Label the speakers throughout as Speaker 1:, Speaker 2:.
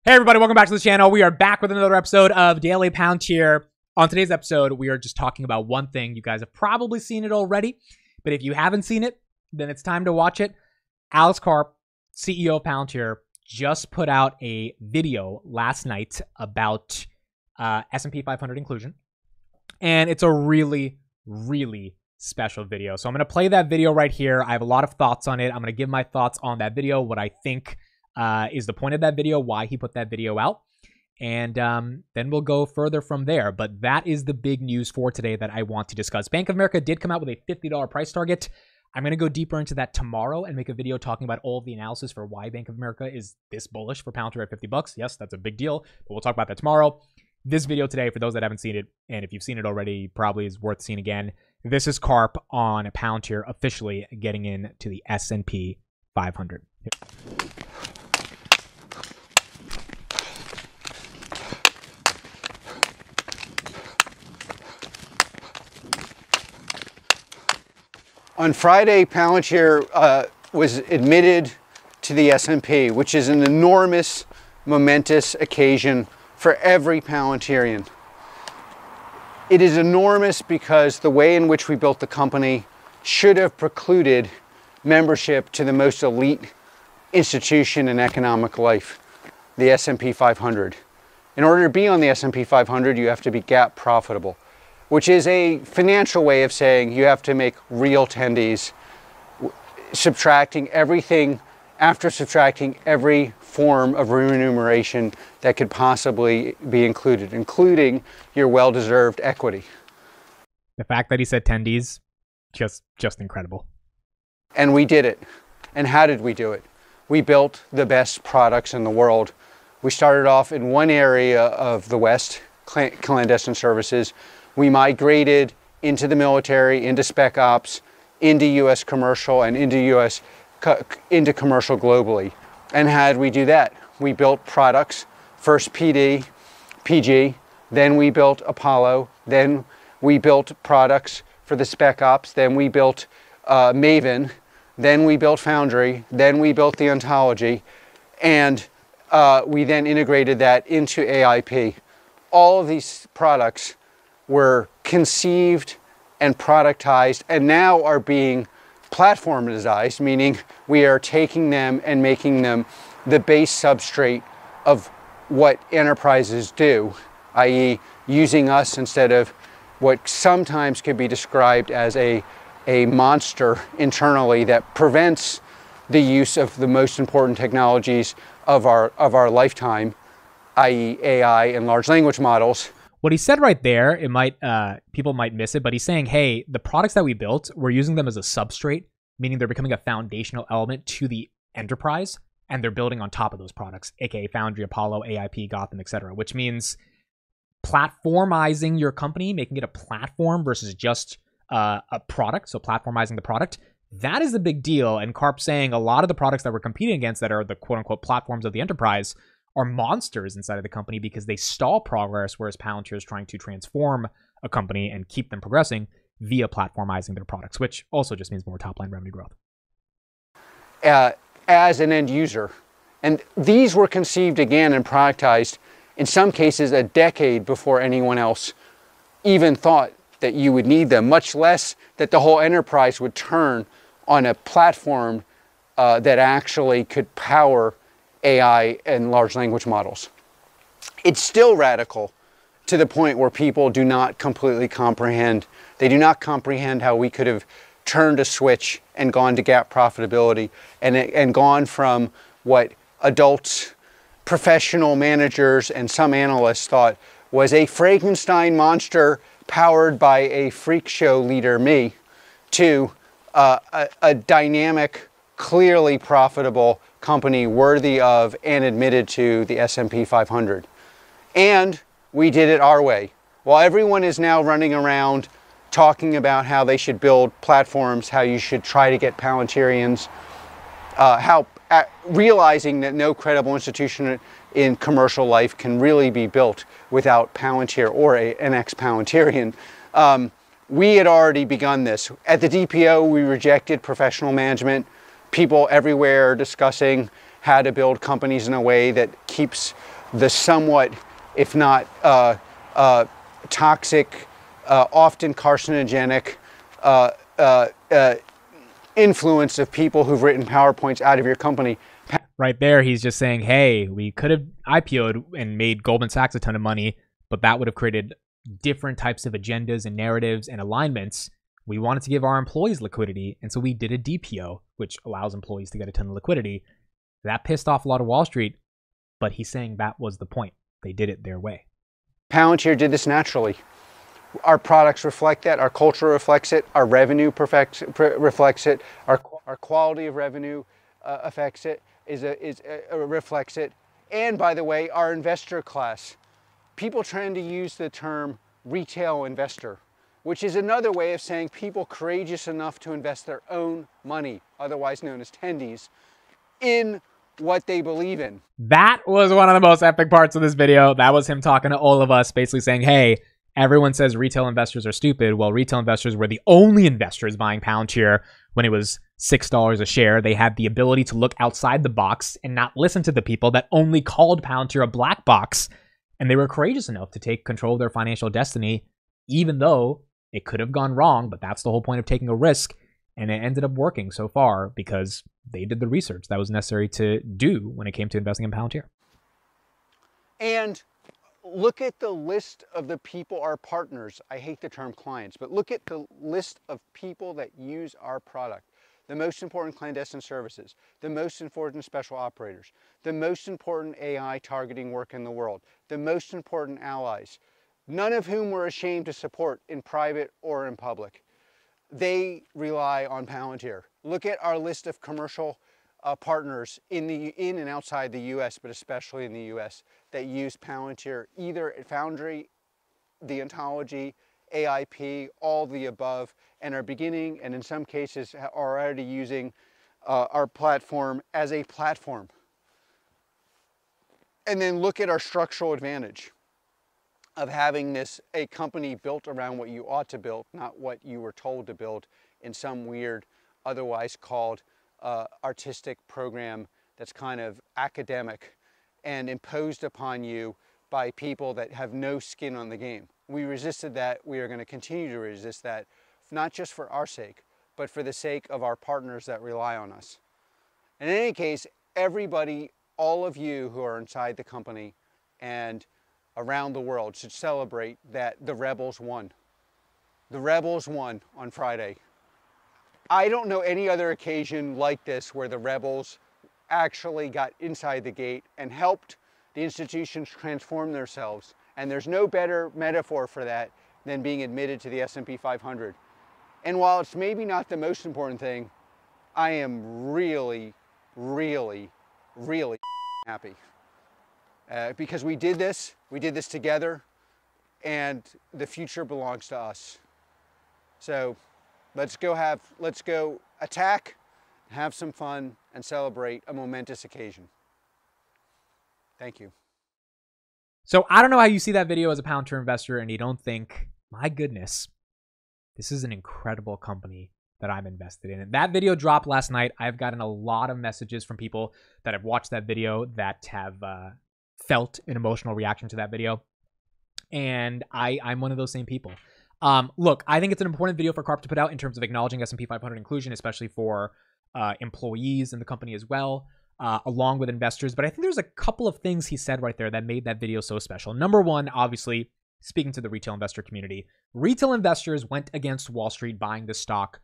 Speaker 1: Hey everybody, welcome back to the channel. We are back with another episode of Daily Palantir. On today's episode, we are just talking about one thing. You guys have probably seen it already, but if you haven't seen it, then it's time to watch it. Alex Karp, CEO of Palantir, just put out a video last night about S&P 500 inclusion. And it's a really special video. So I'm going to play that video right here. I have a lot of thoughts on it. I'm going to give my thoughts on that video, what I think is the point of that video, why he put that video out. And then we'll go further from there. But that is the big news for today that I want to discuss. Bank of America did come out with a $50 price target. I'm going to go deeper into that tomorrow and make a video talking about all of the analysis for why Bank of America is this bullish for Palantir at $50. Yes, that's a big deal, but we'll talk about that tomorrow. This video today, for those that haven't seen it, and if you've seen it already, probably is worth seeing again. This is Karp on Palantir officially getting into the S&P 500.
Speaker 2: On Friday, Palantir was admitted to the S&P, which is an enormous, momentous occasion for every Palantirian. It is enormous because the way in which we built the company should have precluded membership to the most elite institution in economic life, the S&P 500. In order to be on the S&P 500, you have to be GAAP profitable, which is a financial way of saying you have to make real tendies, subtracting everything, after subtracting every form of remuneration that could possibly be included, including your well-deserved equity.
Speaker 1: The fact that he said tendies, just incredible.
Speaker 2: And we did it. And how did we do it? We built the best products in the world. We started off in one area of the West, clandestine services. We migrated into the military, into spec ops, into U.S. commercial, and into commercial globally. And how did we do that? We built products, first PD, PG, then we built Apollo, then we built products for the spec ops, then we built Maven, then we built Foundry, then we built the ontology, and we then integrated that into AIP. All of these products were conceived and productized and now are being platformized, meaning we are taking them and making them the base substrate of what enterprises do, i.e. using us instead of what sometimes could be described as a monster internally that prevents the use of the most important technologies of our lifetime, i.e. AI and large language models.
Speaker 1: What he said right there, it might people might miss it, but he's saying, hey, the products that we built, we're using them as a substrate, meaning they're becoming a foundational element to the enterprise, and they're building on top of those products, aka Foundry, Apollo, AIP, Gotham, etc., which means platformizing your company, making it a platform versus just a product, so platformizing the product. That is a big deal, and Karp saying a lot of the products that we're competing against that are the quote-unquote platforms of the enterprise are monsters inside of the company because they stall progress, whereas Palantir is trying to transform a company and keep them progressing via platformizing their products, which also just means more top-line revenue growth.
Speaker 2: As an end user. And these were conceived again and productized, in some cases, a decade before anyone else even thought that you would need them, much less that the whole enterprise would turn on a platform that actually could power AI and large language models. It's still radical to the point where people do not completely comprehend. They do not comprehend how we could have turned a switch and gone to GAAP profitability and gone from what adults, professional managers, and some analysts thought was a Frankenstein monster powered by a freak show leader, me, to a dynamic, clearly profitable company worthy of and admitted to the S&P 500. And we did it our way. While everyone is now running around talking about how they should build platforms, how you should try to get Palantirians, realizing that no credible institution in commercial life can really be built without Palantir or an ex-Palantirian. We had already begun this. At the DPO, we rejected professional management. People everywhere discussing how to build companies in a way that keeps the somewhat, if not toxic, often carcinogenic influence of people who've written PowerPoints out of your company.
Speaker 1: Right there, he's just saying, hey, we could have IPO'd and made Goldman Sachs a ton of money, but that would have created different types of agendas and narratives and alignments. We wanted to give our employees liquidity, and so we did a DPO, which allows employees to get a ton of liquidity. That pissed off a lot of Wall Street, but he's saying that was the point. They did it their way.
Speaker 2: Palantir did this naturally. Our products reflect that. Our culture reflects it. Our revenue reflects it. Our quality of revenue affects it. Reflects it. And by the way, our investor class. People trying to use the term retail investor, which is another way of saying people courageous enough to invest their own money, otherwise known as tendies, in what they believe in.
Speaker 1: That was one of the most epic parts of this video. That was him talking to all of us, basically saying, hey, everyone says retail investors are stupid. Well, retail investors were the only investors buying Palantir when it was $6 a share. They had the ability to look outside the box and not listen to the people that only called Palantir a black box. And they were courageous enough to take control of their financial destiny, even though it could have gone wrong. But that's the whole point of taking a risk. And it ended up working so far because they did the research that was necessary to do when it came to investing in Palantir.
Speaker 2: And look at the list of the people, our partners. I hate the term clients, but look at the list of people that use our product. The most important clandestine services, the most important special operators, the most important AI targeting work in the world, the most important allies, none of whom we're ashamed to support in private or in public. They rely on Palantir. Look at our list of commercial partners in and outside the US, but especially in the US, that use Palantir either at Foundry, the ontology, AIP, all the above, and are beginning, and in some cases are already using our platform as a platform. And then look at our structural advantage of having a company built around what you ought to build, not what you were told to build in some weird, otherwise called artistic program that's kind of academic and imposed upon you by people that have no skin on the game. We resisted that. We are going to continue to resist that, not just for our sake, but for the sake of our partners that rely on us. And in any case, everybody, all of you who are inside the company and around the world should celebrate that the rebels won. The rebels won on Friday. I don't know any other occasion like this where the rebels actually got inside the gate and helped the institutions transform themselves. And there's no better metaphor for that than being admitted to the S&P 500. And while it's maybe not the most important thing, I am really, really, really happy. Because we did this together, and the future belongs to us. So let's go attack, have some fun, and celebrate a momentous occasion. Thank you.
Speaker 1: So I don't know how you see that video as a Palantir investor and you don't think, my goodness, this is an incredible company that I'm invested in. And that video dropped last night. I've gotten a lot of messages from people that have watched that video that have felt an emotional reaction to that video. And I'm one of those same people. Look, I think it's an important video for Karp to put out in terms of acknowledging S&P 500 inclusion, especially for employees in the company as well, along with investors. But I think there's a couple of things he said right there that made that video so special. Number one, obviously, speaking to the retail investor community, retail investors went against Wall Street buying the stock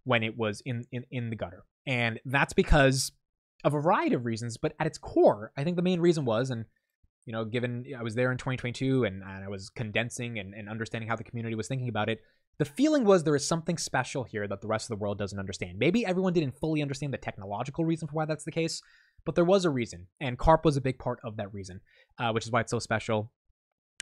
Speaker 1: when it was in the gutter. And that's because of a variety of reasons. But at its core, I think the main reason was, and you know, given I was there in 2022 and I was condensing and understanding how the community was thinking about it, the feeling was there is something special here that the rest of the world doesn't understand. Maybe everyone didn't fully understand the technological reason for why that's the case, but there was a reason. And Karp was a big part of that reason, which is why it's so special,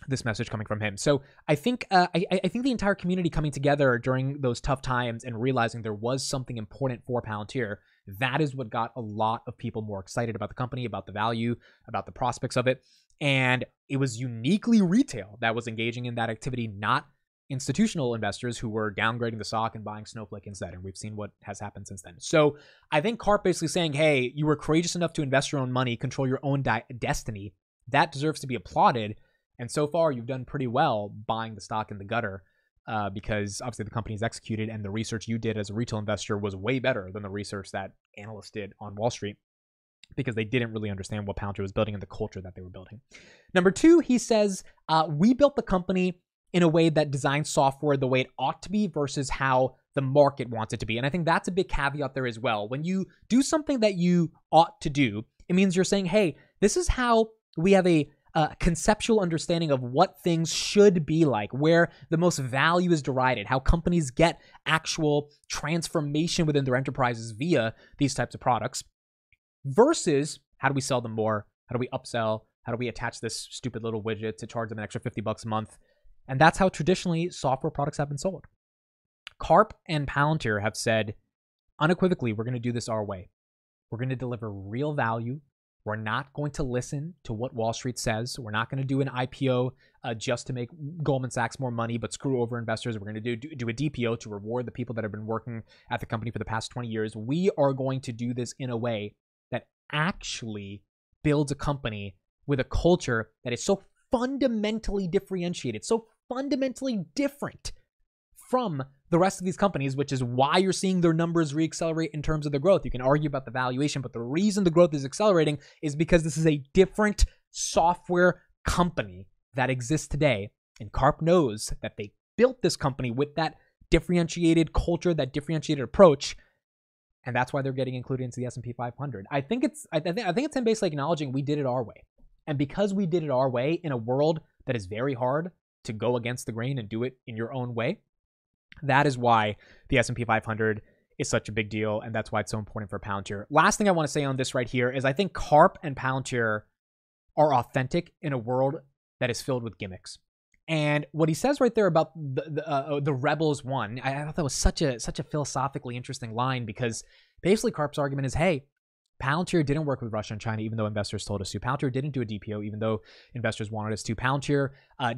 Speaker 1: this message coming from him. So I think I think the entire community coming together during those tough times and realizing there was something important for Palantir, that is what got a lot of people more excited about the company, about the value, about the prospects of it. And it was uniquely retail that was engaging in that activity, not institutional investors who were downgrading the stock and buying Snowflake instead. And we've seen what has happened since then. So I think Karp basically saying, hey, you were courageous enough to invest your own money, control your own destiny, That deserves to be applauded. And so far, you've done pretty well buying the stock in the gutter because obviously the company's executed, and the research you did as a retail investor was way better than the research that analysts did on Wall Street, because they didn't really understand what Palantir was building and the culture that they were building. Number two, he says, we built the company in a way that designs software the way it ought to be versus how the market wants it to be. And I think that's a big caveat there as well. When you do something that you ought to do, it means you're saying, hey, this is how we have a conceptual understanding of what things should be like, where the most value is derived, how companies get actual transformation within their enterprises via these types of products, versus how do we sell them more? How do we upsell? How do we attach this stupid little widget to charge them an extra $50 a month? And that's how traditionally software products have been sold. Karp and Palantir have said unequivocally, we're going to do this our way. We're going to deliver real value. We're not going to listen to what Wall Street says. We're not going to do an IPO just to make Goldman Sachs more money, but screw over investors. We're going to do a DPO to reward the people that have been working at the company for the past 20 years. We are going to do this in a way that actually builds a company with a culture that is so fundamentally differentiated, so fundamentally different from the rest of these companies, which is why you're seeing their numbers reaccelerate in terms of the growth. You can argue about the valuation, but the reason the growth is accelerating is because this is a different software company that exists today. And Karp knows that they built this company with that differentiated culture, that differentiated approach, and that's why they're getting included into the S&P 500. I think it's him basically acknowledging we did it our way. And because we did it our way in a world that is very hard to go against the grain and do it in your own way, that is why the S&P 500 is such a big deal, and that's why it's so important for Palantir. Last thing I want to say on this right here is I think Karp and Palantir are authentic in a world that is filled with gimmicks. And what he says right there about the rebels won, I thought that was such a philosophically interesting line, because basically Karp's argument is, hey, Palantir didn't work with Russia and China, even though investors told us to. Palantir didn't do a DPO, even though investors wanted us to. Palantir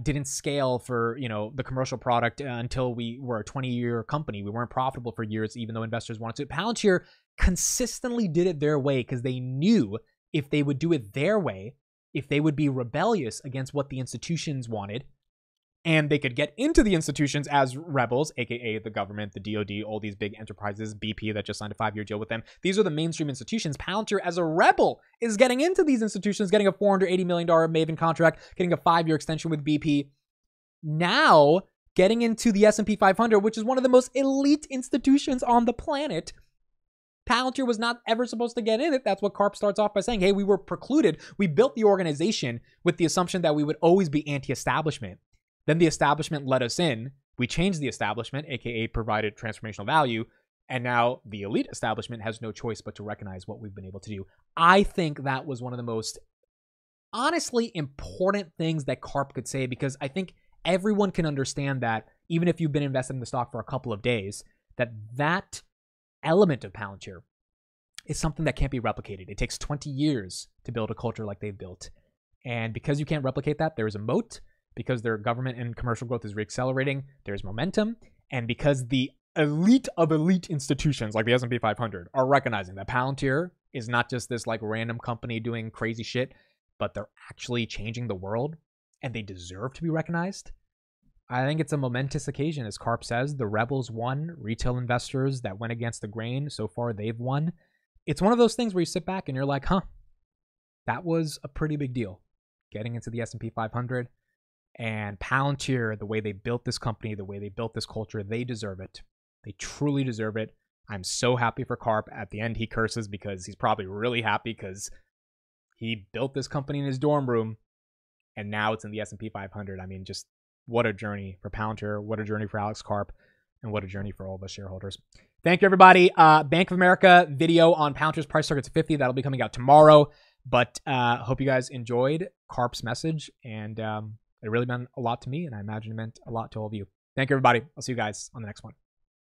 Speaker 1: didn't scale for the commercial product until we were a 20-year company. We weren't profitable for years, even though investors wanted to. Palantir consistently did it their way because they knew if they would do it their way, if they would be rebellious against what the institutions wanted, and they could get into the institutions as rebels, aka the government, the DoD, all these big enterprises, BP that just signed a 5-year deal with them. These are the mainstream institutions. Palantir, as a rebel, is getting into these institutions, getting a $480 million Maven contract, getting a 5-year extension with BP. Now, getting into the S&P 500, which is one of the most elite institutions on the planet. Palantir was not ever supposed to get in it. That's what Karp starts off by saying. Hey, we were precluded. We built the organization with the assumption that we would always be anti-establishment. Then the establishment let us in. We changed the establishment, aka provided transformational value. And now the elite establishment has no choice but to recognize what we've been able to do. I think that was one of the most honestly important things that Karp could say, because I think everyone can understand that, even if you've been invested in the stock for a couple of days, that element of Palantir is something that can't be replicated. It takes 20 years to build a culture like they've built. And because you can't replicate that, there is a moat. Because their government and commercial growth is reaccelerating, there's momentum. And because the elite of elite institutions like the S&P 500 are recognizing that Palantir is not just this like random company doing crazy shit, but they're actually changing the world and they deserve to be recognized. I think it's a momentous occasion. As Karp says, the rebels won. Retail investors that went against the grain, so far they've won. It's one of those things where you sit back and you're like, huh, that was a pretty big deal. Getting into the S&P 500. And Palantir, the way they built this company, the way they built this culture, they deserve it. They truly deserve it. I'm so happy for Karp. At the end, he curses because he's probably really happy because he built this company in his dorm room, and now it's in the S&P 500. I mean, just what a journey for Palantir, what a journey for Alex Karp, and what a journey for all of us shareholders. Thank you, everybody. Bank of America video on Palantir's price targets 50. That'll be coming out tomorrow. But hope you guys enjoyed Karp's message, and it really meant a lot to me, and I imagine it meant a lot to all of you. Thank you, everybody. I'll see you guys on the next one.